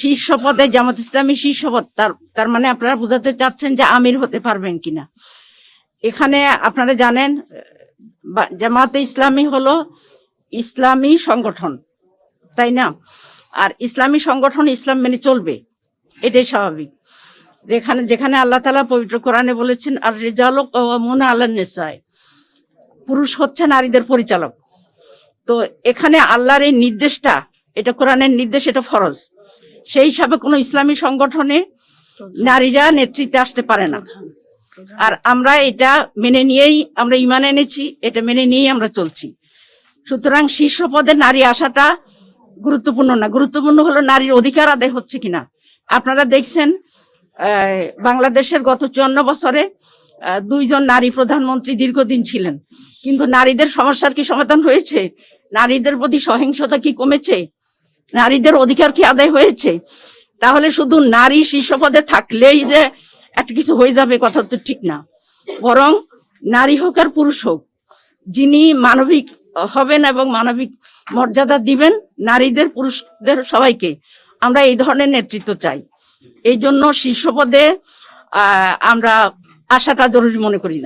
শীর্ষ পদে জামাত ইসলামী শীর্ষ পদ, তার মানে আপনারা বোঝাতে চাচ্ছেন যে আমির হতে পারবেন কিনা। এখানে আপনারা জানেন জামাতে ইসলামী হলো ইসলামী সংগঠন, তাই না? আর ইসলামী সংগঠন ইসলাম মেনে চলবে, এটাই স্বাভাবিক। যেখানে আল্লাহ তাআলা পবিত্র কোরআনে বলেছেন আর রিজালু কাওয়ামুনা আলান নিসায়, পুরুষ হচ্ছে নারীদের পরিচালক। তো এখানে আল্লাহর এই নির্দেশটা, এটা কোরআনের নির্দেশ, এটা ফরজ। সেই হিসাবে কোনো ইসলামী সংগঠনে নারীরা নেতৃত্বে আসতে পারে না। আর আমরা এটা মেনে নিয়েই আমরা ঈমান এনেছি, এটা মেনে নিয়েই আমরা চলছি। সুতরাং শীর্ষ পদে নারী আসাটা গুরুত্বপূর্ণ না, গুরুত্বপূর্ণ হলো নারীর অধিকার আদায় হচ্ছে কিনা। আপনারা দেখছেন বাংলাদেশের গত 54 বছরে 2 জন নারী প্রধানমন্ত্রী দীর্ঘদিন ছিলেন, কিন্তু নারীদের সমস্যার কি সমাধান হয়েছে? নারীদের প্রতি সহিংসতা কি কমেছে? নারীদের অধিকার কি আদায় হয়েছে? তাহলে শুধু নারী শীর্ষ পদে থাকলেই যে একটা কিছু হয়ে যাবে, কথা তো ঠিক না। বরং নারী হোক আর পুরুষ হোক, যিনি মানবিক হবেন এবং মানবিক মর্যাদা দিবেন নারীদের পুরুষদের সবাইকে, আমরা এই ধরনের নেতৃত্ব চাই। এই জন্য শীর্ষ পদে আমরা আসাটা জরুরি মনে করি না।